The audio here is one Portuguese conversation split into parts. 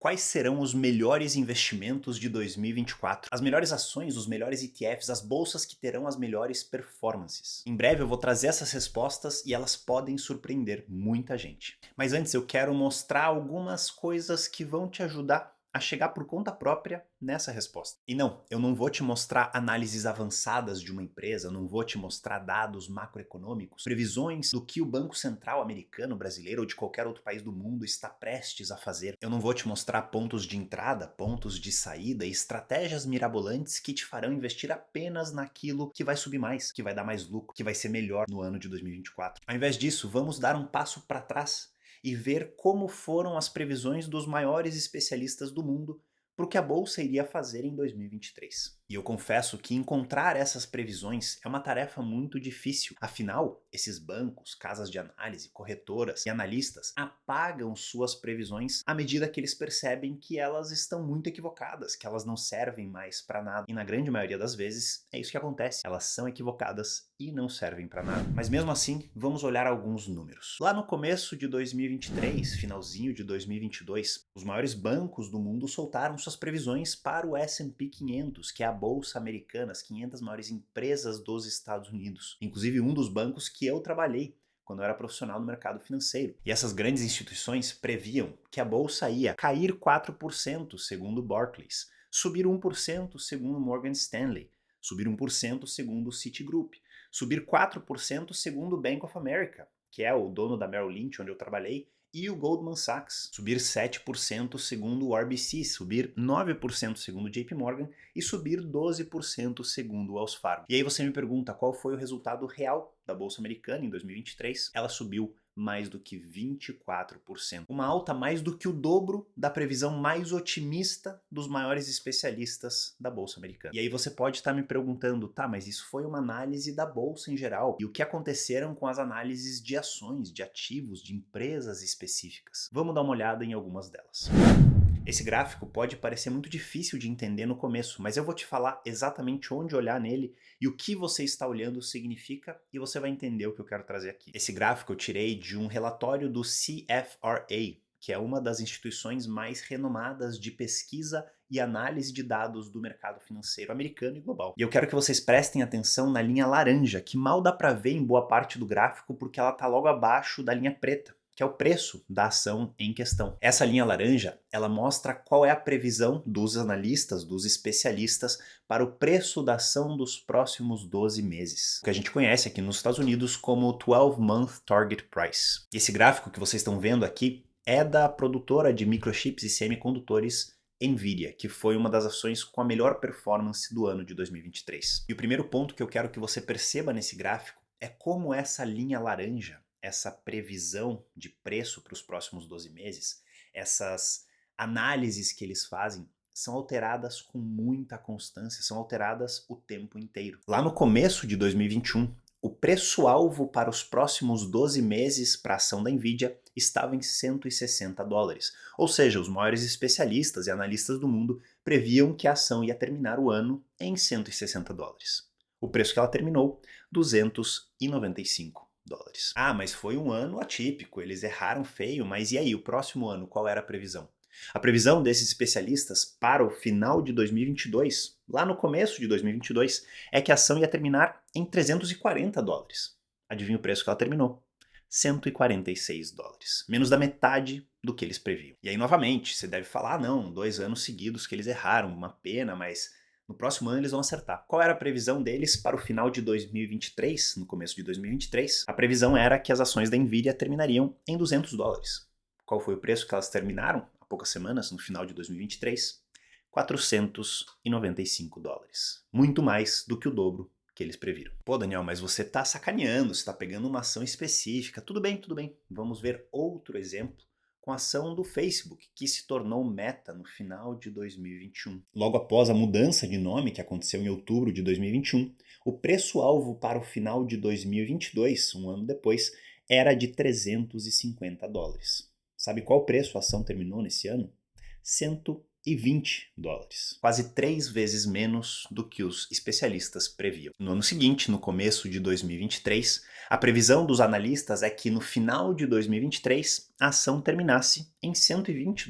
Quais serão os melhores investimentos de 2024? As melhores ações, os melhores ETFs, as bolsas que terão as melhores performances. Em breve eu vou trazer essas respostas e elas podem surpreender muita gente. Mas antes eu quero mostrar algumas coisas que vão te ajudar a chegar por conta própria nessa resposta. E não, eu não vou te mostrar análises avançadas de uma empresa, eu não vou te mostrar dados macroeconômicos, previsões do que o Banco Central americano, brasileiro ou de qualquer outro país do mundo está prestes a fazer. Eu não vou te mostrar pontos de entrada, pontos de saída e estratégias mirabolantes que te farão investir apenas naquilo que vai subir mais, que vai dar mais lucro, que vai ser melhor no ano de 2024. Ao invés disso, vamos dar um passo para trás e ver como foram as previsões dos maiores especialistas do mundo para o que a bolsa iria fazer em 2023. E eu confesso que encontrar essas previsões é uma tarefa muito difícil. Afinal, esses bancos, casas de análise, corretoras e analistas apagam suas previsões à medida que eles percebem que elas estão muito equivocadas, que elas não servem mais para nada. E na grande maioria das vezes é isso que acontece. Elas são equivocadas e não servem para nada. Mas mesmo assim, vamos olhar alguns números. Lá no começo de 2023, finalzinho de 2022, os maiores bancos do mundo soltaram suas previsões para o S&P 500, que é a bolsa americana, as 500 maiores empresas dos Estados Unidos. Inclusive um dos bancos que eu trabalhei quando eu era profissional no mercado financeiro. E essas grandes instituições previam que a bolsa ia cair 4% segundo Barclays, subir 1% segundo Morgan Stanley, subir 1% segundo o Citigroup, subir 4% segundo o Bank of America, que é o dono da Merrill Lynch, onde eu trabalhei, e o Goldman Sachs, subir 7% segundo o RBC, subir 9% segundo o JP Morgan e subir 12% segundo o Wells Fargo. E aí você me pergunta qual foi o resultado real da Bolsa Americana em 2023? Ela subiu mais do que 24%. Uma alta mais do que o dobro da previsão mais otimista dos maiores especialistas da Bolsa Americana. E aí você pode estar me perguntando, tá, mas isso foi uma análise da Bolsa em geral. E o que aconteceram com as análises de ações, de ativos, de empresas específicas? Vamos dar uma olhada em algumas delas. Esse gráfico pode parecer muito difícil de entender no começo, mas eu vou te falar exatamente onde olhar nele e o que você está olhando significa e você vai entender o que eu quero trazer aqui. Esse gráfico eu tirei de um relatório do CFRA, que é uma das instituições mais renomadas de pesquisa e análise de dados do mercado financeiro americano e global. E eu quero que vocês prestem atenção na linha laranja, que mal dá para ver em boa parte do gráfico porque ela está logo abaixo da linha preta, que é o preço da ação em questão. Essa linha laranja, ela mostra qual é a previsão dos analistas, dos especialistas, para o preço da ação dos próximos 12 meses. O que a gente conhece aqui nos Estados Unidos como 12-month Target Price. Esse gráfico que vocês estão vendo aqui é da produtora de microchips e semicondutores Nvidia, que foi uma das ações com a melhor performance do ano de 2023. E o primeiro ponto que eu quero que você perceba nesse gráfico é como essa linha laranja, essa previsão de preço para os próximos 12 meses, essas análises que eles fazem, são alteradas com muita constância, são alteradas o tempo inteiro. Lá no começo de 2021, o preço-alvo para os próximos 12 meses para a ação da Nvidia estava em 160 dólares. Ou seja, os maiores especialistas e analistas do mundo previam que a ação ia terminar o ano em 160 dólares. O preço que ela terminou, 295 dólares. Ah, mas foi um ano atípico, eles erraram feio, mas e aí, o próximo ano, qual era a previsão? A previsão desses especialistas para o final de 2022, lá no começo de 2022, é que a ação ia terminar em 340 dólares. Adivinha o preço que ela terminou? 146 dólares. Menos da metade do que eles previam. E aí, novamente, você deve falar, não, 2 anos seguidos que eles erraram, uma pena, mas no próximo ano eles vão acertar. Qual era a previsão deles para o final de 2023, no começo de 2023? A previsão era que as ações da Nvidia terminariam em 200 dólares. Qual foi o preço que elas terminaram há poucas semanas, no final de 2023? 495 dólares. Muito mais do que o dobro que eles previram. Pô, Daniel, mas você tá sacaneando, você tá pegando uma ação específica. Tudo bem, tudo bem. Vamos ver outro exemplo com a ação do Facebook, que se tornou Meta no final de 2021. Logo após a mudança de nome que aconteceu em outubro de 2021, o preço-alvo para o final de 2022, um ano depois, era de 350 dólares. Sabe qual preço a ação terminou nesse ano? $120, quase 3 vezes menos do que os especialistas previam. No ano seguinte, no começo de 2023, a previsão dos analistas é que no final de 2023 a ação terminasse em $120.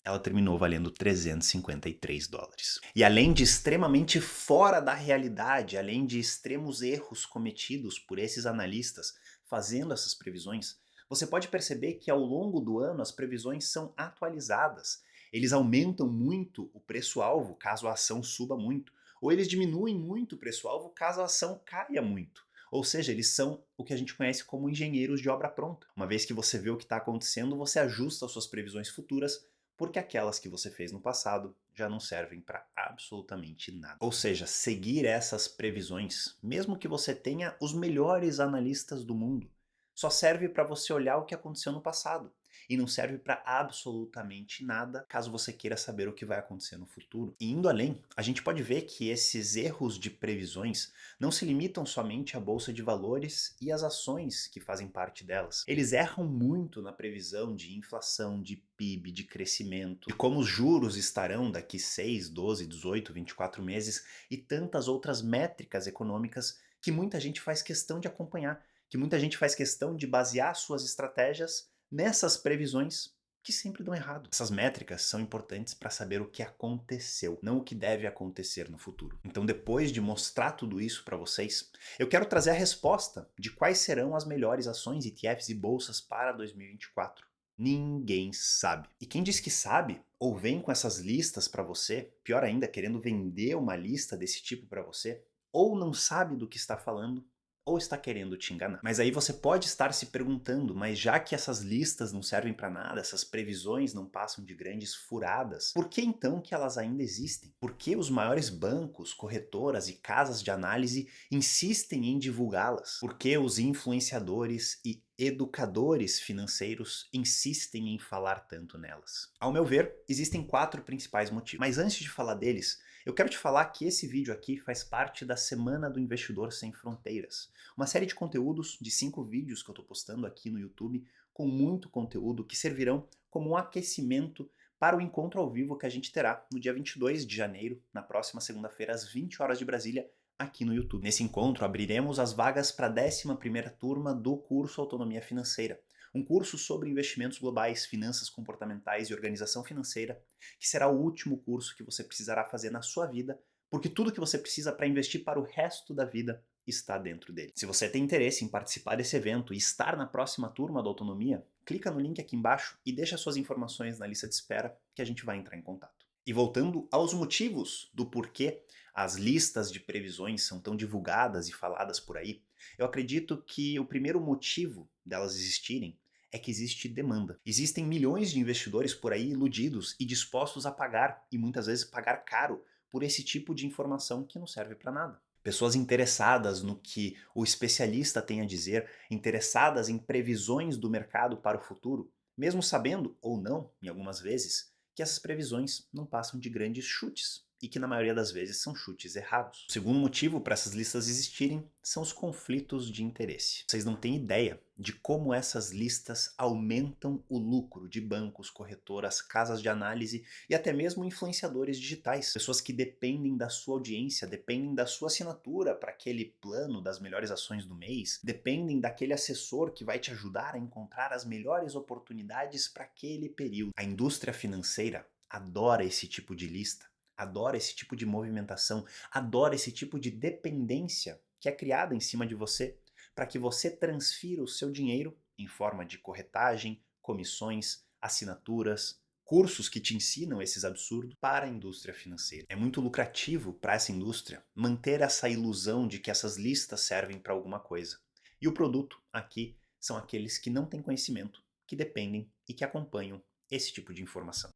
Ela terminou valendo $353. E além de extremamente fora da realidade, além de extremos erros cometidos por esses analistas fazendo essas previsões, você pode perceber que ao longo do ano as previsões são atualizadas. Eles aumentam muito o preço-alvo caso a ação suba muito, ou eles diminuem muito o preço-alvo caso a ação caia muito. Ou seja, eles são o que a gente conhece como engenheiros de obra pronta. Uma vez que você vê o que está acontecendo, você ajusta as suas previsões futuras, porque aquelas que você fez no passado já não servem para absolutamente nada. Ou seja, seguir essas previsões, mesmo que você tenha os melhores analistas do mundo, só serve para você olhar o que aconteceu no passado e não serve para absolutamente nada caso você queira saber o que vai acontecer no futuro. E indo além, a gente pode ver que esses erros de previsões não se limitam somente à bolsa de valores e às ações que fazem parte delas. Eles erram muito na previsão de inflação, de PIB, de crescimento, de como os juros estarão daqui 6, 12, 18, 24 meses e tantas outras métricas econômicas que muita gente faz questão de acompanhar, que muita gente faz questão de basear suas estratégias nessas previsões que sempre dão errado. Essas métricas são importantes para saber o que aconteceu, não o que deve acontecer no futuro. Então, depois de mostrar tudo isso para vocês, eu quero trazer a resposta de quais serão as melhores ações, ETFs e bolsas para 2024. Ninguém sabe. E quem diz que sabe, ou vem com essas listas para você, pior ainda, querendo vender uma lista desse tipo para você, ou não sabe do que está falando, ou está querendo te enganar. Mas aí você pode estar se perguntando, mas já que essas listas não servem para nada, essas previsões não passam de grandes furadas, por que então que elas ainda existem? Por que os maiores bancos, corretoras e casas de análise insistem em divulgá-las? Por que os influenciadores e educadores financeiros insistem em falar tanto nelas? Ao meu ver, existem 4 principais motivos. Mas antes de falar deles, eu quero te falar que esse vídeo aqui faz parte da Semana do Investidor Sem Fronteiras, uma série de conteúdos de 5 vídeos que eu estou postando aqui no YouTube, com muito conteúdo que servirão como um aquecimento para o encontro ao vivo que a gente terá no dia 22 de janeiro, na próxima segunda-feira, às 20 horas de Brasília, aqui no YouTube. Nesse encontro, abriremos as vagas para a 11ª turma do curso Autonomia Financeira, um curso sobre investimentos globais, finanças comportamentais e organização financeira, que será o último curso que você precisará fazer na sua vida, porque tudo que você precisa para investir para o resto da vida está dentro dele. Se você tem interesse em participar desse evento e estar na próxima turma da Autonomia, clica no link aqui embaixo e deixa suas informações na lista de espera que a gente vai entrar em contato. E voltando aos motivos do porquê as listas de previsões são tão divulgadas e faladas por aí, eu acredito que o primeiro motivo delas existirem é que existe demanda. Existem milhões de investidores por aí iludidos e dispostos a pagar, e muitas vezes pagar caro, por esse tipo de informação que não serve para nada. Pessoas interessadas no que o especialista tem a dizer, interessadas em previsões do mercado para o futuro, mesmo sabendo, ou não, em algumas vezes, que essas previsões não passam de grandes chutes e que na maioria das vezes são chutes errados. O segundo motivo para essas listas existirem são os conflitos de interesse. Vocês não têm ideia de como essas listas aumentam o lucro de bancos, corretoras, casas de análise e até mesmo influenciadores digitais. Pessoas que dependem da sua audiência, dependem da sua assinatura para aquele plano das melhores ações do mês, dependem daquele assessor que vai te ajudar a encontrar as melhores oportunidades para aquele período. A indústria financeira adora esse tipo de lista, adora esse tipo de movimentação, adora esse tipo de dependência que é criada em cima de você para que você transfira o seu dinheiro em forma de corretagem, comissões, assinaturas, cursos que te ensinam esses absurdos para a indústria financeira. É muito lucrativo para essa indústria manter essa ilusão de que essas listas servem para alguma coisa. E o produto aqui são aqueles que não têm conhecimento, que dependem e que acompanham esse tipo de informação.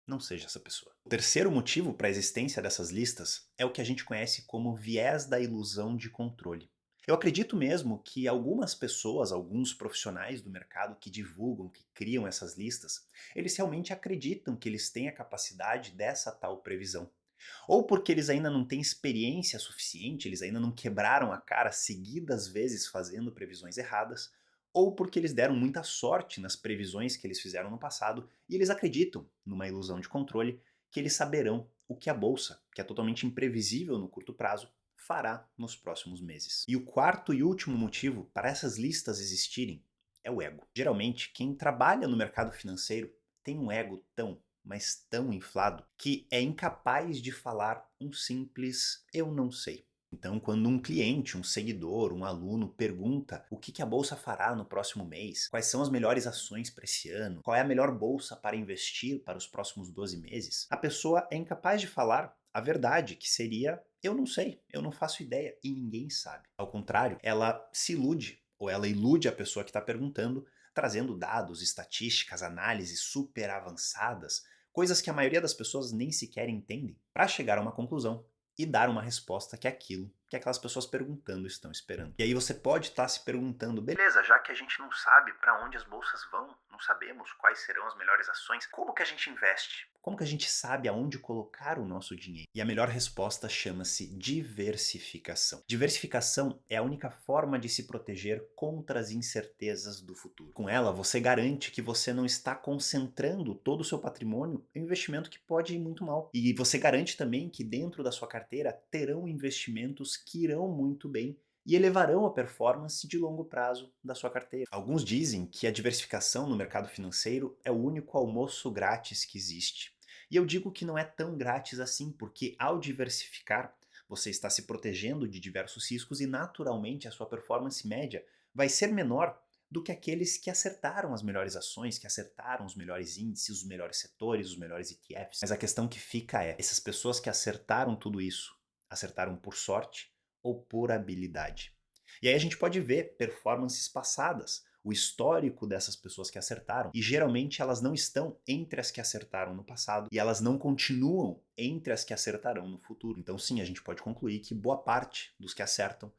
Não seja essa pessoa. O terceiro motivo para a existência dessas listas é o que a gente conhece como viés da ilusão de controle. Eu acredito mesmo que algumas pessoas, alguns profissionais do mercado que divulgam, que criam essas listas, eles realmente acreditam que eles têm a capacidade dessa tal previsão. Ou porque eles ainda não têm experiência suficiente, eles ainda não quebraram a cara seguidas vezes fazendo previsões erradas, ou porque eles deram muita sorte nas previsões que eles fizeram no passado e eles acreditam, numa ilusão de controle, que eles saberão o que a bolsa, que é totalmente imprevisível no curto prazo, fará nos próximos meses. E o quarto e último motivo para essas listas existirem é o ego. Geralmente, quem trabalha no mercado financeiro tem um ego tão, mas tão inflado que é incapaz de falar um simples "eu não sei". Então, quando um cliente, um seguidor, um aluno pergunta o que a bolsa fará no próximo mês, quais são as melhores ações para esse ano, qual é a melhor bolsa para investir para os próximos 12 meses, a pessoa é incapaz de falar a verdade, que seria "eu não sei, eu não faço ideia" e ninguém sabe. Ao contrário, ela se ilude, ou ela ilude a pessoa que está perguntando, trazendo dados, estatísticas, análises super avançadas, coisas que a maioria das pessoas nem sequer entendem, para chegar a uma conclusão e dar uma resposta que é aquilo que aquelas pessoas perguntando estão esperando. E aí você pode estar se perguntando, beleza, já que a gente não sabe para onde as bolsas vão, não sabemos quais serão as melhores ações, como que a gente investe? Como que a gente sabe aonde colocar o nosso dinheiro? E a melhor resposta chama-se diversificação. Diversificação é a única forma de se proteger contra as incertezas do futuro. Com ela, você garante que você não está concentrando todo o seu patrimônio em um investimento que pode ir muito mal. E você garante também que dentro da sua carteira terão investimentos que irão muito bem e elevarão a performance de longo prazo da sua carteira. Alguns dizem que a diversificação no mercado financeiro é o único almoço grátis que existe. E eu digo que não é tão grátis assim, porque ao diversificar, você está se protegendo de diversos riscos e naturalmente a sua performance média vai ser menor do que aqueles que acertaram as melhores ações, que acertaram os melhores índices, os melhores setores, os melhores ETFs. Mas a questão que fica é, essas pessoas que acertaram tudo isso, acertaram por sorte ou por habilidade? E aí a gente pode ver performances passadas, o histórico dessas pessoas que acertaram, e geralmente elas não estão entre as que acertaram no passado e elas não continuam entre as que acertarão no futuro. Então sim, a gente pode concluir que boa parte dos que acertam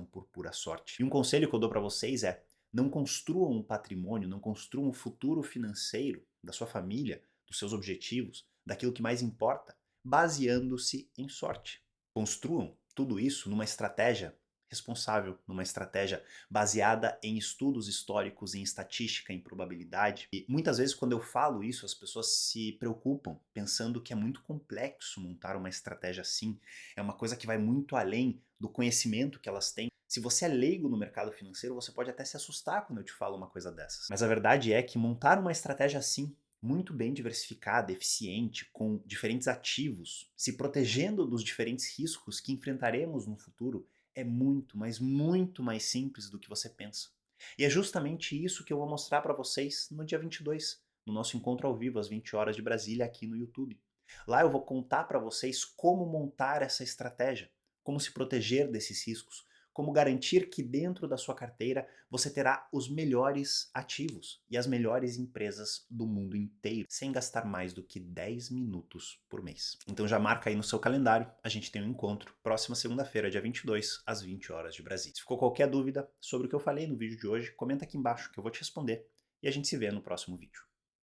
por pura sorte. E um conselho que eu dou para vocês é: não construam um patrimônio, não construam um futuro financeiro da sua família, dos seus objetivos, daquilo que mais importa, baseando-se em sorte. Construam tudo isso numa estratégia responsável, numa estratégia baseada em estudos históricos, em estatística, em probabilidade. E muitas vezes quando eu falo isso, as pessoas se preocupam pensando que é muito complexo montar uma estratégia assim. É uma coisa que vai muito além do conhecimento que elas têm. Se você é leigo no mercado financeiro, você pode até se assustar quando eu te falo uma coisa dessas. Mas a verdade é que montar uma estratégia assim, muito bem diversificada, eficiente, com diferentes ativos, se protegendo dos diferentes riscos que enfrentaremos no futuro, é muito, mas muito mais simples do que você pensa. E é justamente isso que eu vou mostrar para vocês no dia 22, no nosso encontro ao vivo às 20 horas de Brasília aqui no YouTube. Lá eu vou contar para vocês como montar essa estratégia, como se proteger desses riscos, como garantir que dentro da sua carteira você terá os melhores ativos e as melhores empresas do mundo inteiro, sem gastar mais do que 10 minutos por mês. Então já marca aí no seu calendário, a gente tem um encontro próxima segunda-feira, dia 22, às 20 horas de Brasília. Se ficou qualquer dúvida sobre o que eu falei no vídeo de hoje, comenta aqui embaixo que eu vou te responder e a gente se vê no próximo vídeo.